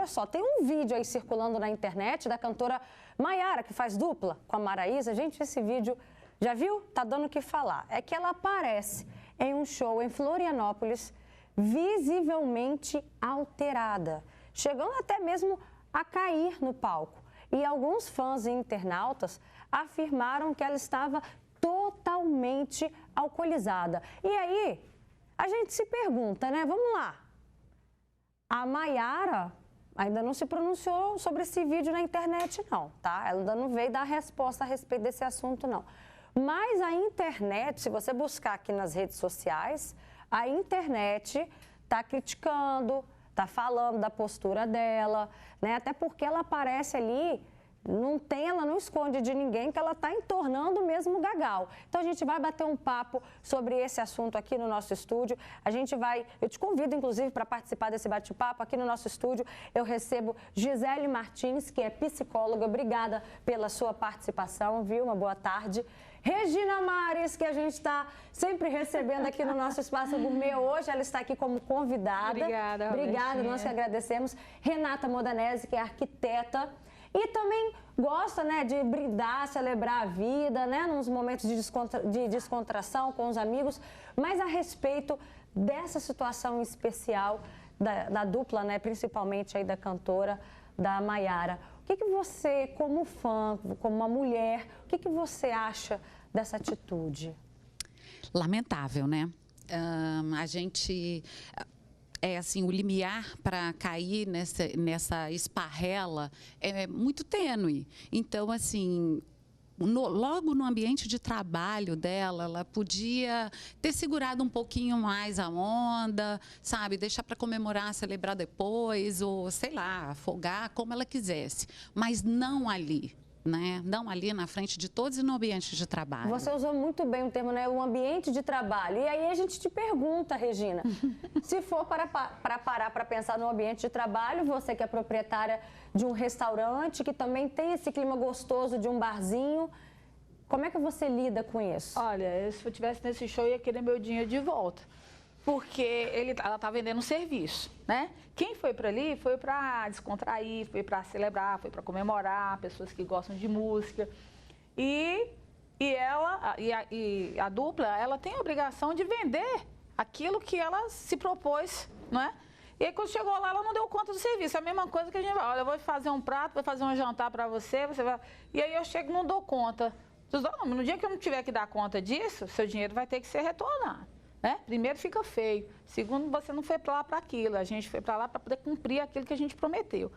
olha só, tem um vídeo aí circulando na internet da cantora Maiara, que faz dupla com a Maraísa. Gente, esse vídeo, já viu? Tá dando o que falar. É que ela aparece em um show em Florianópolis, visivelmente alterada, chegando até mesmo a cair no palco. E alguns fãs e internautas afirmaram que ela estava totalmente alcoolizada. E aí, a gente se pergunta, né? Vamos lá. A Maiara ainda não se pronunciou sobre esse vídeo na internet, não, tá? Ela ainda não veio dar resposta a respeito desse assunto, não. Mas a internet, se você buscar aqui nas redes sociais, a internet está criticando, está falando da postura dela, né? Até porque ela aparece ali, ela não esconde de ninguém que ela está entornando mesmo o gagal. Então a gente vai bater um papo sobre esse assunto aqui no nosso estúdio. Eu te convido inclusive para participar desse bate-papo aqui no nosso estúdio. Eu recebo Gisele Martins, que é psicóloga. Obrigada pela sua participação, viu? Uma boa tarde. Regina Mares, que a gente está sempre recebendo aqui no nosso Espaço Gourmet. Hoje ela está aqui como convidada. Obrigada, Obrigada, nós que agradecemos. Renata Modanese, que é arquiteta e também gosta, né, de brindar, celebrar a vida, né, nos momentos de descontração com os amigos. Mas a respeito dessa situação especial da dupla, né, principalmente aí da cantora, da Maiara. O que você, como fã, como uma mulher, o que você acha dessa atitude? Lamentável, né? A gente... o limiar para cair nessa esparrela é muito tênue. Então, assim... logo no ambiente de trabalho dela, ela podia ter segurado um pouquinho mais a onda, sabe? Deixar para comemorar, celebrar depois, ou sei lá, afogar, como ela quisesse. Mas não ali, né? Não ali na frente de todos e no ambiente de trabalho. Você usou muito bem o termo, né? O ambiente de trabalho. E aí a gente te pergunta, Regina, se for para parar para pensar no ambiente de trabalho, você que é proprietária de um restaurante, que também tem esse clima gostoso de um barzinho, como é que você lida com isso? Olha, se eu estivesse nesse show, eu ia querer meu dinheiro de volta. Porque ela está vendendo um serviço, né? Quem foi para ali foi para descontrair, foi para celebrar, foi para comemorar, pessoas que gostam de música. E a dupla, ela tem a obrigação de vender aquilo que ela se propôs, não é? E aí, quando chegou lá, ela não deu conta do serviço. É a mesma coisa que a gente vai, olha, eu vou fazer um prato, vou fazer um jantar para você, você vai... E aí eu chego e não dou conta. No dia que eu não tiver que dar conta disso, seu dinheiro vai ter que ser retornado. Né? Primeiro, fica feio. Segundo, você não foi para lá para aquilo. A gente foi para lá para poder cumprir aquilo que a gente prometeu.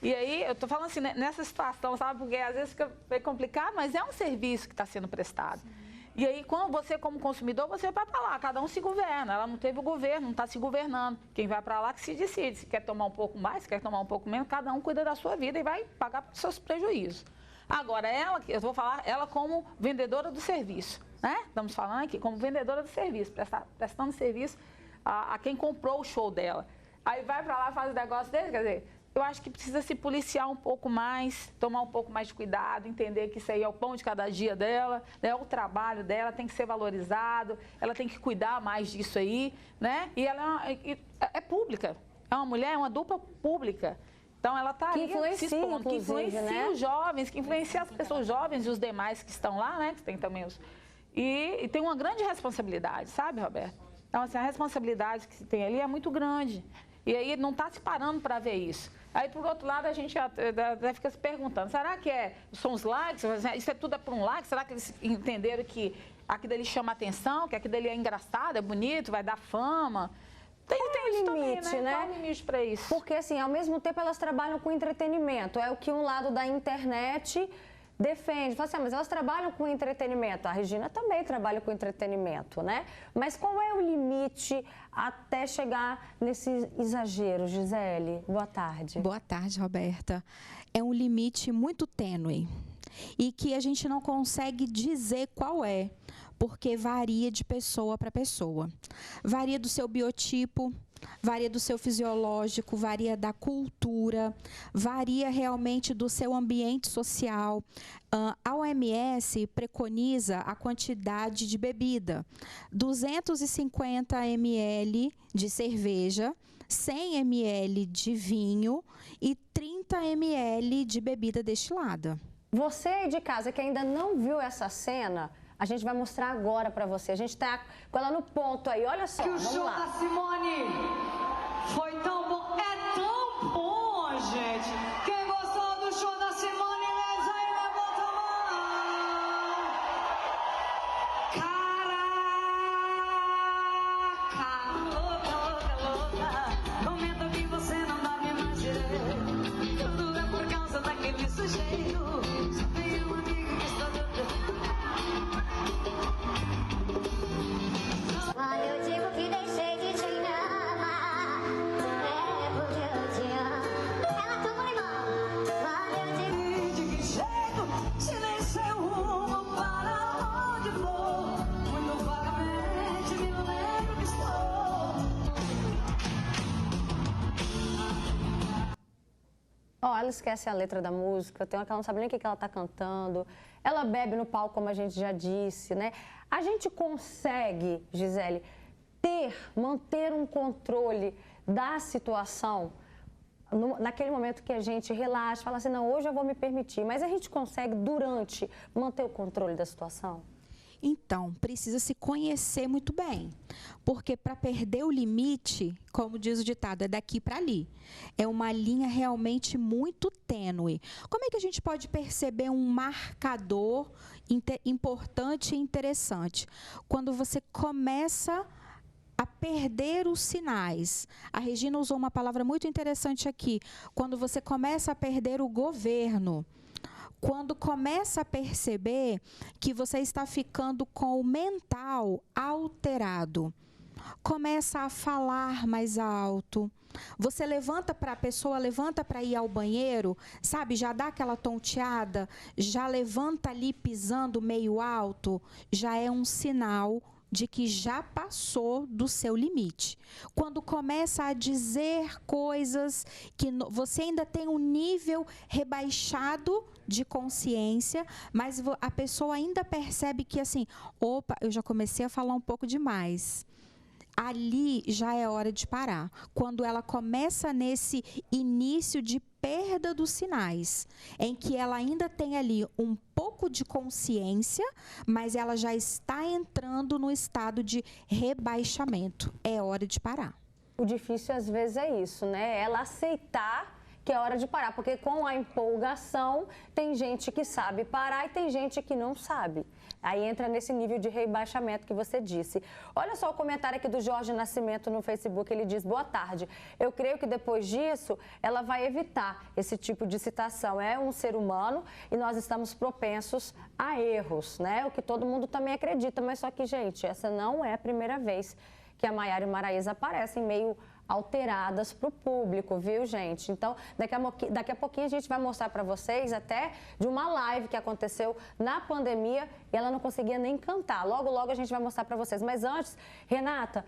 E aí, eu estou falando assim, nessa situação, sabe? Porque às vezes fica meio complicado, mas é um serviço que está sendo prestado. Sim. E aí, quando você, como consumidor, você vai para lá, cada um se governa. Ela não teve o governo, não está se governando. Quem vai para lá que se decide. Se quer tomar um pouco mais, se quer tomar um pouco menos, cada um cuida da sua vida e vai pagar pelos seus prejuízos. Agora, eu vou falar ela como vendedora do serviço, né? Estamos falando aqui como vendedora do serviço, prestando serviço a quem comprou o show dela. Aí vai para lá, faz o negócio dele, quer dizer, eu acho que precisa se policiar um pouco mais, tomar um pouco mais de cuidado, entender que isso aí é o pão de cada dia dela, né? O trabalho dela tem que ser valorizado, ela tem que cuidar mais disso aí, né? E ela é pública, é uma mulher, é uma dupla pública. Então, ela está ali se expondo, que influencia, né? Os jovens, que influencia as pessoas jovens e os demais que estão lá, né? Que tem também os... E tem uma grande responsabilidade, sabe, Roberto? Então, assim, a responsabilidade que se tem ali é muito grande. E aí não está se parando para ver isso. Aí, por outro lado, a gente até fica se perguntando, será que são os likes? Isso é tudo por um like? Será que eles entenderam que aquilo ali chama atenção, que aquilo ali é engraçado, é bonito, vai dar fama? Tem isso limite, também, né? Qual o limite para isso? Porque, assim, ao mesmo tempo elas trabalham com entretenimento. É o que um lado da internet defende. Fala assim, mas elas trabalham com entretenimento. A Regina também trabalha com entretenimento, né? Mas qual é o limite até chegar nesse exagero, Gisele? Boa tarde. Boa tarde, Roberta. É um limite muito tênue e que a gente não consegue dizer qual é, porque varia de pessoa para pessoa. Varia do seu biotipo, varia do seu fisiológico, varia da cultura, varia realmente do seu ambiente social. A OMS preconiza a quantidade de bebida, 250 ml de cerveja, 100 ml de vinho e 30 ml de bebida destilada. Você aí de casa que ainda não viu essa cena, a gente vai mostrar agora pra você. A gente tá com ela no ponto aí, olha só, vamos lá. Que o show da Simone foi tão bom, é tão bom, gente. Quem gostou do show da Simone, levanta aí, levanta a mão. Caraca, louca, comenta que você não dá me mais direito. Tudo é por causa daquele sujeito. Só tem um amigo que está Quando eu digo que deixei de te amar, é porque eu te amo. Ela toma limão. Quando eu digo de que jeito, se nem sei o rumo para onde vou. Muito vagamente me lembro que estou. Ó, ela esquece a letra da música, tem hora que ela não sabe nem o que ela tá cantando. Ela bebe no palco, como a gente já disse, né? A gente consegue, Gisele, manter um controle da situação naquele momento que a gente relaxa, fala assim, não, hoje eu vou me permitir. Mas a gente consegue, durante, manter o controle da situação? Então, precisa se conhecer muito bem, porque para perder o limite, como diz o ditado, é daqui para ali. É uma linha realmente muito tênue. Como é que a gente pode perceber um marcador importante e interessante? Quando você começa a perder os sinais. A Regina usou uma palavra muito interessante aqui. Quando você começa a perder o governo. Quando começa a perceber que você está ficando com o mental alterado, começa a falar mais alto, você levanta para a pessoa, levanta para ir ao banheiro, sabe, já dá aquela tonteada, já levanta ali pisando meio alto, já é um sinal de que já passou do seu limite. Quando começa a dizer coisas que você ainda tem um nível rebaixado de consciência, mas a pessoa ainda percebe que assim, opa, eu já comecei a falar um pouco demais. Ali já é hora de parar. Quando ela começa nesse início de perda dos sinais, em que ela ainda tem ali um pouco de consciência, mas ela já está entrando no estado de rebaixamento. É hora de parar. O difícil às vezes é isso, né? Ela aceitar que é hora de parar, porque com a empolgação tem gente que sabe parar e tem gente que não sabe. Aí entra nesse nível de rebaixamento que você disse. Olha só o comentário aqui do Jorge Nascimento no Facebook, ele diz, boa tarde, eu creio que depois disso ela vai evitar esse tipo de situação. É um ser humano e nós estamos propensos a erros, né? O que todo mundo também acredita, mas só que, gente, essa não é a primeira vez que a Maiara e Maraísa aparecem meio alteradas para o público, viu, gente? Então, daqui a pouquinho a gente vai mostrar para vocês até de uma live que aconteceu na pandemia e ela não conseguia nem cantar. Logo, logo a gente vai mostrar para vocês. Mas antes, Renata,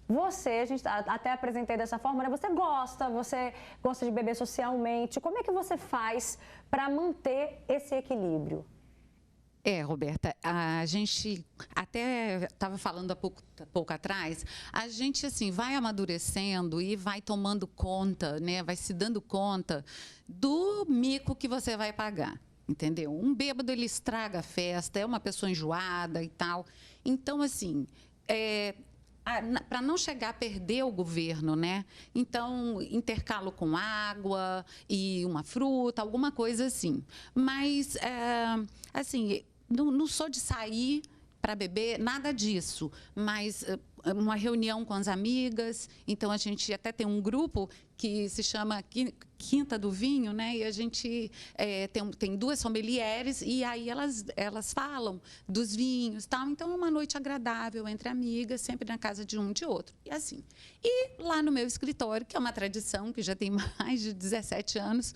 a gente até apresentei dessa forma, né? Você gosta de beber socialmente. Como é que você faz para manter esse equilíbrio? Roberta, a gente até estava falando há pouco atrás, a gente assim vai amadurecendo e vai tomando conta, né? Vai se dando conta do mico que você vai pagar, entendeu? Um bêbado, ele estraga a festa, é uma pessoa enjoada e tal. Então, assim, para não chegar a perder o governo, né? Então, intercalo com água e uma fruta, alguma coisa assim. Mas, assim, não sou de sair para beber, nada disso. Mas uma reunião com as amigas, então a gente até tem um grupo que se chama Quinta do Vinho, né? E a gente tem duas sommelières e aí elas falam dos vinhos, tal. Então é uma noite agradável entre amigas, sempre na casa de um de outro. E assim. E lá no meu escritório, que é uma tradição que já tem mais de 17 anos,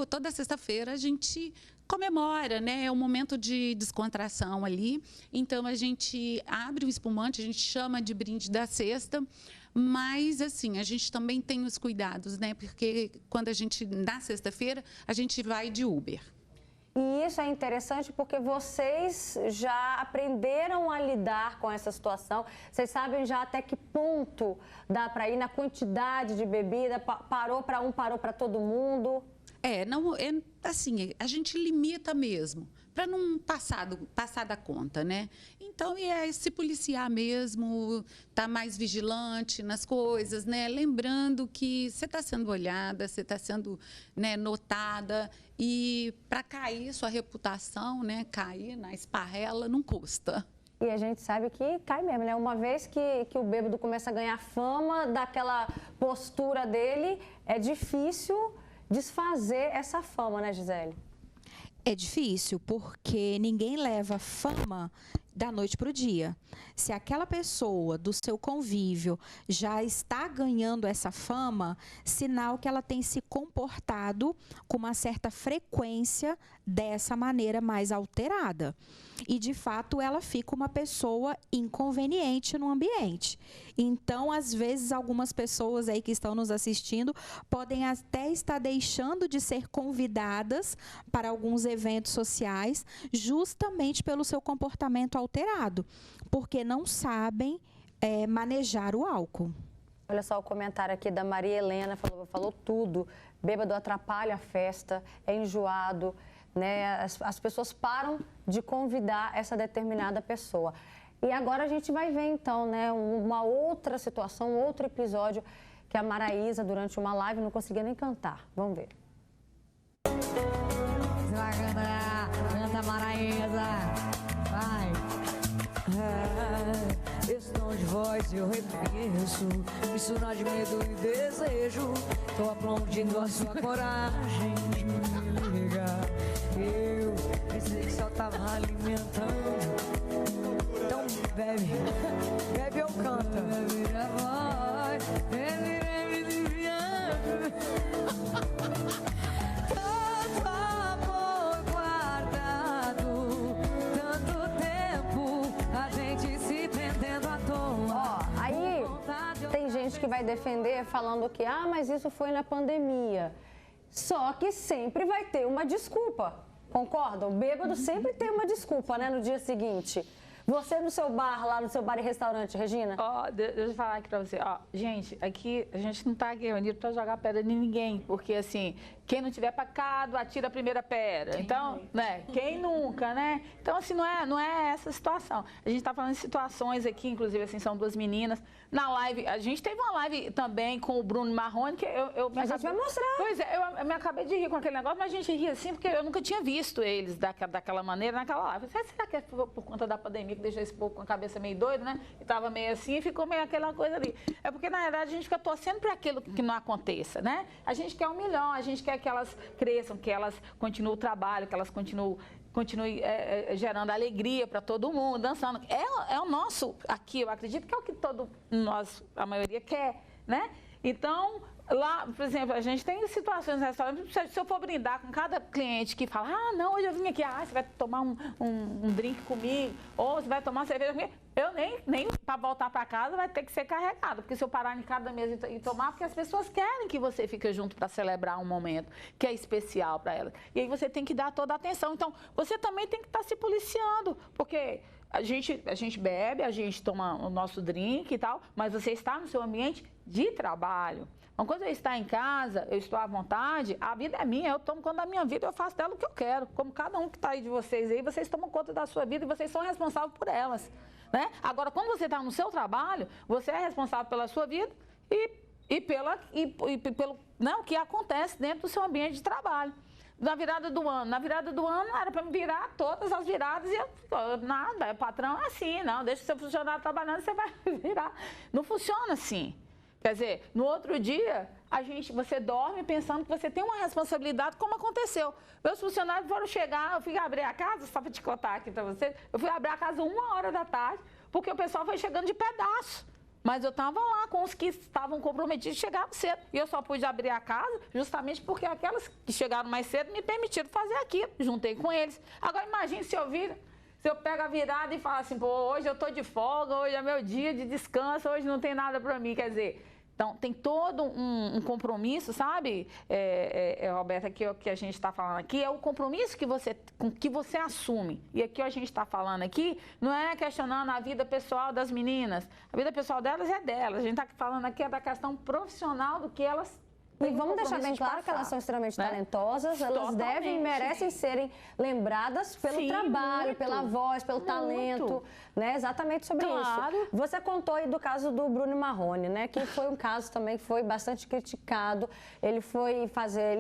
toda sexta-feira a gente comemora, né? É um momento de descontração ali. Então, a gente abre o espumante, a gente chama de brinde da sexta, mas, assim, a gente também tem os cuidados, né? Porque quando na sexta-feira, a gente vai de Uber. E isso é interessante porque vocês já aprenderam a lidar com essa situação. Vocês sabem já até que ponto dá para ir na quantidade de bebida, parou para um, parou para todo mundo. Assim, a gente limita mesmo, para não passar da conta, né? Então, é se policiar mesmo, estar mais vigilante nas coisas, né? Lembrando que você está sendo olhada, você está sendo, né, notada, e para cair sua reputação, né? Cair na esparrela não custa. E a gente sabe que cai mesmo, né? Uma vez que o bêbado começa a ganhar fama daquela postura dele, é difícil desfazer essa fama, né, Gisele? É difícil, porque ninguém leva fama da noite para o dia. Se aquela pessoa do seu convívio já está ganhando essa fama, sinal que ela tem se comportado com uma certa frequência dessa maneira mais alterada. E, de fato, ela fica uma pessoa inconveniente no ambiente. Então, às vezes, algumas pessoas aí que estão nos assistindo podem até estar deixando de ser convidadas para alguns eventos sociais justamente pelo seu comportamento alterado, porque não sabem manejar o álcool. Olha só o comentário aqui da Maria Helena, falou tudo. Bêbado atrapalha a festa, é enjoado, né? As pessoas param de convidar essa determinada pessoa. E agora a gente vai ver, então, né, uma outra situação, outro episódio que a Maraísa, durante uma live, não conseguia nem cantar. Vamos ver. Você vai cantar, canta Maraísa, vai. Esse tom de voz eu reconheço, mistura de medo e desejo. Tô aplaudindo a sua coragem de me ligar. Eu pensei que só tava alimentando. Então bebe, bebe ou canta. Bebe a voz, bebe, bebe, bebe. Tanto amor guardado, tanto tempo, a gente se prendendo à toa. Ó, aí tem gente que vai defender falando que, mas isso foi na pandemia. Só que sempre vai ter uma desculpa, concorda? O bêbado sempre tem uma desculpa, né, no dia seguinte. Você no seu bar, lá no seu bar e restaurante, Regina? Deixa eu falar aqui pra você. Gente, aqui a gente não tá aqui reunido pra jogar pedra em ninguém, porque assim, quem não tiver pecado, atira a primeira pedra. Então, né, quem nunca, né? Então, assim, não é essa situação. A gente tá falando de situações aqui, inclusive, assim, são duas meninas. Na live, a gente teve uma live também com o Bruno Marrone, que eu me A gente vai mostrar. Pois é, eu me acabei de rir com aquele negócio, mas a gente ria assim, porque eu nunca tinha visto eles daquela maneira, naquela live. Será que é por conta da pandemia que deixou esse povo com a cabeça meio doida, né? E tava meio assim e ficou meio aquela coisa ali. É porque, na verdade, a gente fica torcendo para aquilo que não aconteça, né? A gente quer o melhor, a gente quer que elas cresçam, que elas continuem o trabalho, que elas continuem gerando alegria para todo mundo, dançando. É o nosso aqui, eu acredito que é o que nós, a maioria, quer, né? Então, lá, por exemplo, a gente tem situações no restaurante, se eu for brindar com cada cliente que fala, não, hoje eu vim aqui, você vai tomar um drink comigo, ou você vai tomar cerveja comigo, eu nem para voltar para casa vai ter que ser carregado, porque se eu parar em cada mesa e tomar, porque as pessoas querem que você fique junto para celebrar um momento que é especial para elas. E aí você tem que dar toda a atenção. Então, você também tem que estar se policiando, porque a gente bebe, a gente toma o nosso drink e tal, mas você está no seu ambiente de trabalho. Então, quando eu estou em casa, eu estou à vontade, a vida é minha, eu tomo conta da minha vida, eu faço dela o que eu quero. Como cada um que está aí de vocês aí, vocês tomam conta da sua vida e vocês são responsáveis por elas, né? Agora, quando você está no seu trabalho, você é responsável pela sua vida e pelo o que acontece dentro do seu ambiente de trabalho. Na virada do ano era para me virar todas as viradas e nada, o patrão é assim, não, deixa o seu funcionário trabalhando, você vai virar. Não funciona assim. Quer dizer, no outro dia, você dorme pensando que você tem uma responsabilidade, como aconteceu. Meus funcionários foram chegar, eu fui abrir a casa, só para te contar aqui para você, eu fui abrir a casa 1h da tarde, porque o pessoal foi chegando de pedaço. Mas eu estava lá com os que estavam comprometidos, chegavam cedo. E eu só pude abrir a casa justamente porque aquelas que chegaram mais cedo me permitiram fazer aquilo. Juntei com eles. Agora, imagine se eu pego a virada e falo assim, hoje eu estou de folga, hoje é meu dia de descanso, hoje não tem nada para mim. Quer dizer, Então, tem todo um compromisso, sabe, Roberta, que a gente está falando aqui, é o compromisso que você assume. E aqui a gente está falando aqui, não é questionando a vida pessoal das meninas. A vida pessoal delas é delas. A gente está falando aqui da questão profissional do que elas E vamos deixar bem claro que elas são extremamente talentosas, elas devem e merecem serem lembradas pelo trabalho, pela voz, pelo talento, né? Exatamente sobre isso. Você contou aí do caso do Bruno Marrone, né? Que foi um caso também que foi bastante criticado. Ele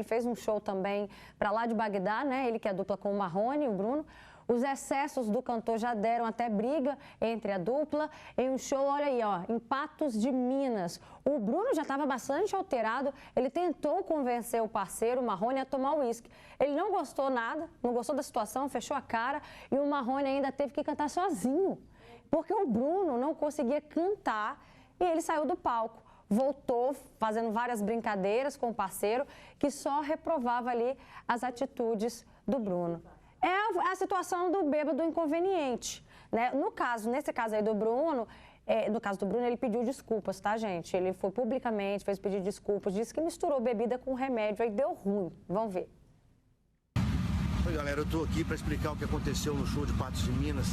fez um show também para lá de Bagdá, né? Ele que é dupla com o Marrone, o Bruno. Os excessos do cantor já deram até briga entre a dupla em um show, olha aí, ó, em Patos de Minas. O Bruno já estava bastante alterado, ele tentou convencer o parceiro, o Marrone, a tomar uísque. Ele não gostou nada, não gostou da situação, fechou a cara e o Marrone ainda teve que cantar sozinho, porque o Bruno não conseguia cantar e ele saiu do palco. Voltou fazendo várias brincadeiras com o parceiro, que só reprovava ali as atitudes do Bruno. É a situação do bêbado inconveniente, né? Nesse caso aí do Bruno, ele pediu desculpas, tá, gente? Ele foi publicamente, fez pedido de desculpas, disse que misturou bebida com remédio, aí deu ruim. Vamos ver. Oi, galera, eu tô aqui para explicar o que aconteceu no show de Patos de Minas.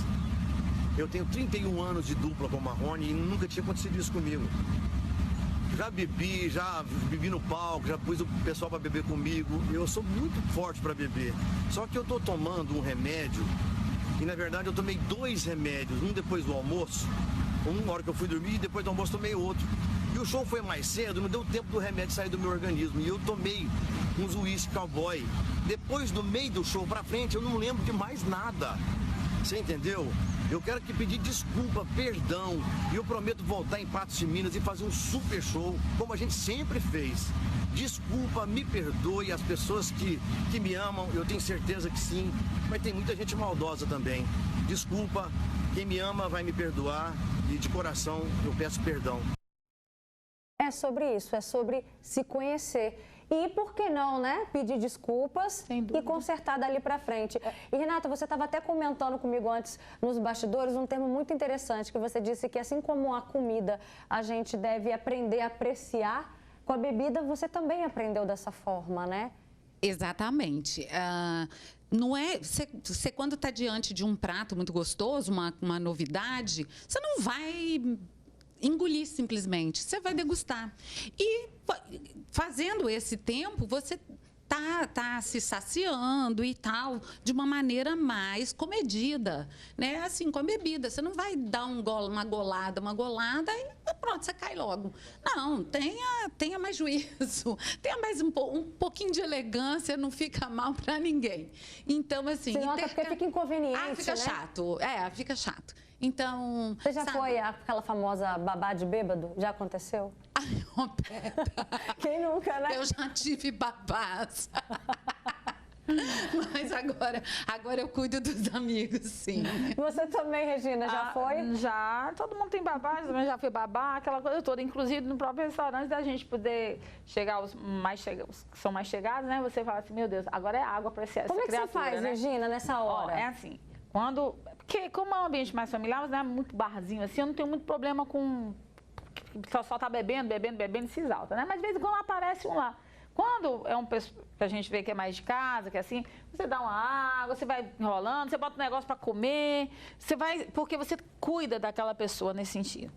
Eu tenho 31 anos de dupla com o Marrone e nunca tinha acontecido isso comigo. Já bebi no palco, já pus o pessoal para beber comigo. Eu sou muito forte para beber. Só que eu tô tomando um remédio e, na verdade, eu tomei 2 remédios. Um depois do almoço, uma hora que eu fui dormir, e depois do almoço tomei outro. E o show foi mais cedo, não deu tempo do remédio sair do meu organismo. E eu tomei uns uísque cowboy. Depois, do meio do show para frente, eu não lembro de mais nada. Você entendeu? Eu quero que pedir desculpa, perdão, e eu prometo voltar em Patos de Minas e fazer um super show, como a gente sempre fez. Desculpa, me perdoe, as pessoas que me amam, eu tenho certeza que sim, mas tem muita gente maldosa também. Desculpa, quem me ama vai me perdoar e de coração eu peço perdão. É sobre isso, é sobre se conhecer. E por que não, né? Pedir desculpas e consertar dali para frente. E, Renata, você estava até comentando comigo antes nos bastidores um termo muito interessante, que você disse que assim como a comida a gente deve aprender a apreciar, com a bebida você também aprendeu dessa forma, né? Exatamente. Não é, você quando está diante de um prato muito gostoso, uma novidade, você não vai engolir simplesmente, você vai degustar. E fazendo esse tempo, você tá se saciando e tal, de uma maneira mais comedida, né? Assim, com a bebida. Você não vai dar uma golada e pronto, você cai logo. Não, tenha mais juízo, tenha mais um pouquinho de elegância, não fica mal para ninguém. Então, assim... Porque fica inconveniente, fica chato. Fica chato. Então... Você já foi aquela famosa babá de bêbado? Já aconteceu? Ai, Roberta. Quem nunca, né? Eu já tive babás. Mas agora eu cuido dos amigos, sim. Você também, Regina, já foi? Já. Todo mundo tem babá, eu também já fui babá, aquela coisa toda. Inclusive, no próprio restaurante, da gente poder chegar os que são mais chegados, né? Você fala assim, meu Deus, agora é água para essa criatura, Como é que você faz, né? Regina, nessa hora? É assim, porque como é um ambiente mais familiar, não é muito barzinho assim, eu não tenho muito problema com... Só tá bebendo e se exalta, né? Mas de vez em quando aparece um lá. Quando é um pessoal que a gente vê que é mais de casa, que é assim, você dá uma água, você vai enrolando, você bota um negócio para comer, porque você cuida daquela pessoa nesse sentido.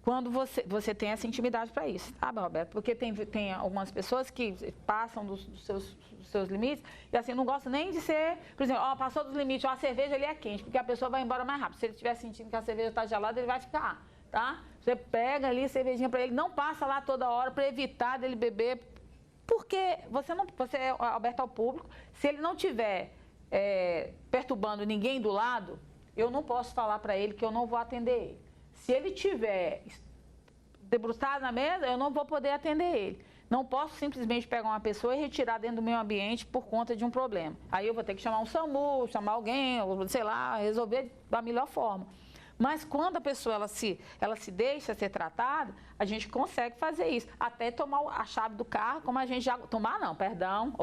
Quando você tem essa intimidade para isso, tá, Roberto? Porque tem algumas pessoas que passam dos seus limites e assim, não gostam nem de ser, por exemplo, passou dos limites, a cerveja ali é quente, porque a pessoa vai embora mais rápido. Se ele estiver sentindo que a cerveja está gelada, ele vai ficar, tá? Você pega ali a cervejinha para ele, não passa lá toda hora para evitar dele beber, porque você é aberto ao público. Se ele não estiver perturbando ninguém do lado, eu não posso falar para ele que eu não vou atender ele. Se ele estiver debruçado na mesa, eu não vou poder atender ele. Não posso simplesmente pegar uma pessoa e retirar dentro do meu ambiente por conta de um problema. Aí eu vou ter que chamar um SAMU, chamar alguém, ou sei lá, resolver da melhor forma. Mas quando a pessoa ela se deixa ser tratada, a gente consegue fazer isso. Até tomar a chave do carro, como a gente já... Tomar não, perdão,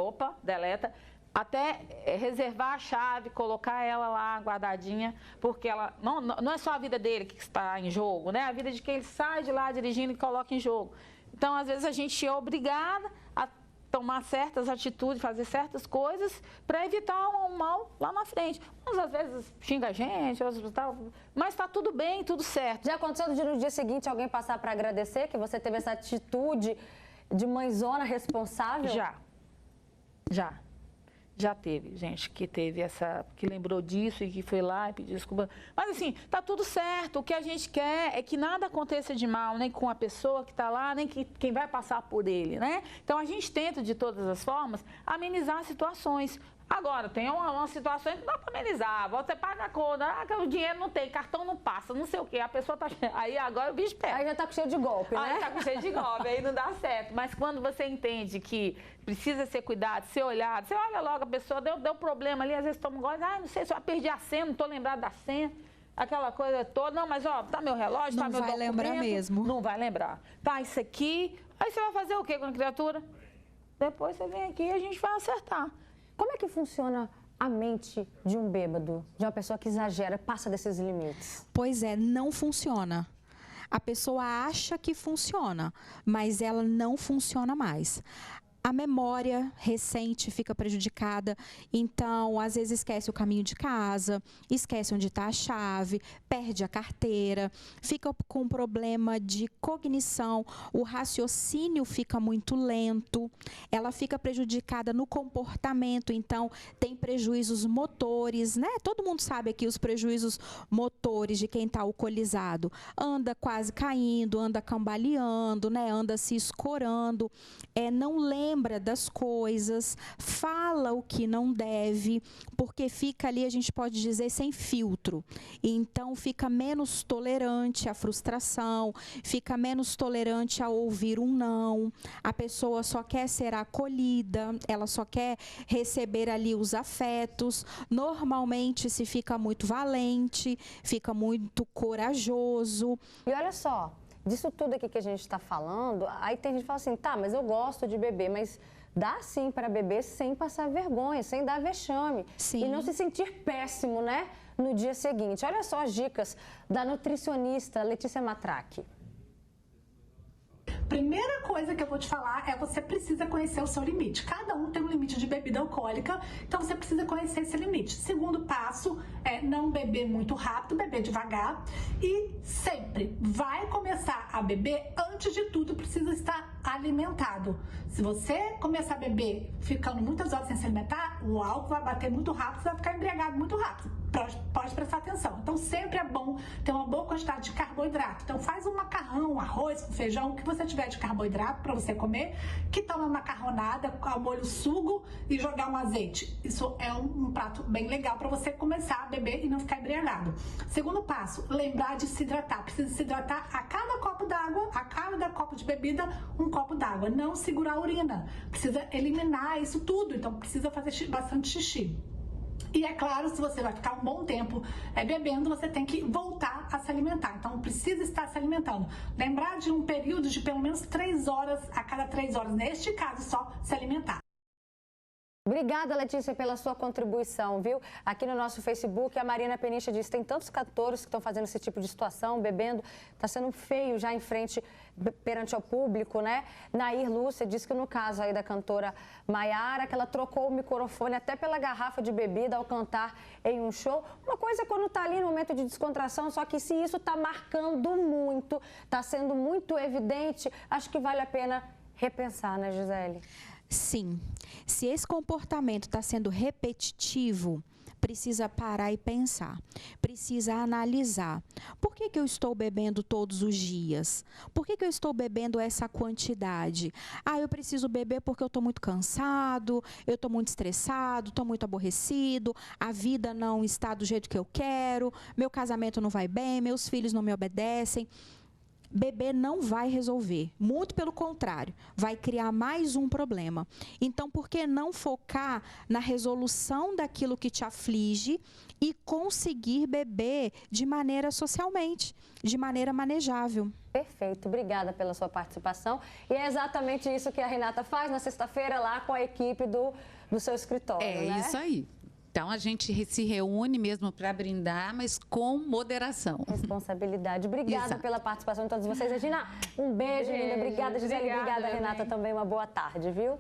deleta. Até reservar a chave, colocar ela lá guardadinha, porque ela não é só a vida dele que está em jogo, né? A vida de quem ele sai de lá dirigindo e coloca em jogo. Então, às vezes, a gente é obrigada a tomar certas atitudes, fazer certas coisas para evitar um mal lá na frente. Uns, às vezes, xinga a gente, outros tal, mas está tudo bem, tudo certo. Já aconteceu de no dia seguinte alguém passar para agradecer que você teve essa atitude de mãezona responsável? Já teve gente que teve que lembrou disso e que foi lá e pediu desculpa. Mas assim, tá tudo certo. O que a gente quer é que nada aconteça de mal, nem com a pessoa que está lá, nem quem vai passar por ele, né? Então a gente tenta, de todas as formas, amenizar situações. Agora, tem uma situação que não dá para amenizar. Você paga a conta, o dinheiro não tem, cartão não passa, não sei o quê. A pessoa tá... Aí agora o bicho pega. Aí já tá com cheio de golpe, né? Aí tá com cheio de golpe, aí não dá certo. Mas quando você entende que precisa ser cuidado, ser olhado, você olha logo a pessoa, deu problema ali, às vezes toma um gole, não sei se eu perdi a senha, não tô lembrado da senha. Aquela coisa toda, não, mas ó, tá meu relógio, tá meu documento. Não vai lembrar mesmo. Não vai lembrar. Tá isso aqui, aí você vai fazer o quê com a criatura? Depois você vem aqui e a gente vai acertar. Como é que funciona a mente de um bêbado, de uma pessoa que exagera, passa desses limites? Pois é, não funciona. A pessoa acha que funciona, mas ela não funciona mais. A memória recente fica prejudicada, então às vezes esquece o caminho de casa, esquece onde está a chave, perde a carteira, fica com problema de cognição, o raciocínio fica muito lento, ela fica prejudicada no comportamento, então tem prejuízos motores, né? Todo mundo sabe aqui os prejuízos motores de quem está alcoolizado. Anda quase caindo, anda cambaleando, né? Anda se escorando, não lembra das coisas, fala o que não deve, porque fica ali, a gente pode dizer, sem filtro. Então, fica menos tolerante à frustração, fica menos tolerante a ouvir um não. A pessoa só quer ser acolhida, ela só quer receber ali os afetos. Normalmente, se fica muito valente, fica muito corajoso. E olha só, disso tudo aqui que a gente está falando, aí tem gente que fala assim, tá, mas eu gosto de beber, mas dá sim para beber sem passar vergonha, sem dar vexame. Sim. E não se sentir péssimo, né, no dia seguinte. Olha só as dicas da nutricionista Letícia Matraque. Primeira coisa que eu vou te falar é você precisa conhecer o seu limite. Cada um tem um limite de bebida alcoólica, então você precisa conhecer esse limite. Segundo passo é não beber muito rápido, beber devagar e sempre vai começar a beber, antes de tudo precisa estar alimentado. Se você começar a beber ficando muitas horas sem se alimentar, o álcool vai bater muito rápido, você vai ficar embriagado muito rápido. Pode prestar atenção. Então, sempre é bom ter uma boa quantidade de carboidrato. Então, faz um macarrão, arroz com feijão, o que você tiver de carboidrato para você comer, que toma uma macarronada ao molho sugo e jogar um azeite. Isso é um prato bem legal para você começar a beber e não ficar embriagado. Segundo passo, lembrar de se hidratar. Precisa se hidratar a cada copo d'água, a cada copo de bebida, um copo d'água. Não segurar a urina. Precisa eliminar isso tudo. Então, precisa fazer bastante xixi. E é claro, se você vai ficar um bom tempo bebendo, você tem que voltar a se alimentar. Então, precisa estar se alimentando. Lembrar de um período de pelo menos 3 horas, a cada 3 horas, neste caso, só se alimentar. Obrigada, Letícia, pela sua contribuição, viu? Aqui no nosso Facebook, a Marina Peniche diz, tem tantos cantores que estão fazendo esse tipo de situação, bebendo, está sendo feio já em frente, perante ao público, né? Nair Lúcia diz que no caso aí da cantora Maiara, que ela trocou o microfone até pela garrafa de bebida ao cantar em um show. Uma coisa é quando está ali no momento de descontração, só que se isso está marcando muito, está sendo muito evidente, acho que vale a pena repensar, né, Gisele? Sim, se esse comportamento está sendo repetitivo, precisa parar e pensar, precisa analisar. Por que eu estou bebendo todos os dias? Por que eu estou bebendo essa quantidade? Eu preciso beber porque eu estou muito cansado, eu estou muito estressado, estou muito aborrecido, a vida não está do jeito que eu quero, meu casamento não vai bem, meus filhos não me obedecem. Beber não vai resolver, muito pelo contrário, vai criar mais um problema. Então, por que não focar na resolução daquilo que te aflige e conseguir beber de maneira socialmente, de maneira manejável? Perfeito, obrigada pela sua participação. E é exatamente isso que a Renata faz na sexta-feira lá com a equipe do seu escritório, né? É isso aí. Então, a gente se reúne mesmo para brindar, mas com moderação. Responsabilidade. Obrigada Exato. pela participação de todos vocês. Regina, um beijo, linda. Obrigada, Gisele. Obrigada, Renata, também. Uma boa tarde, viu?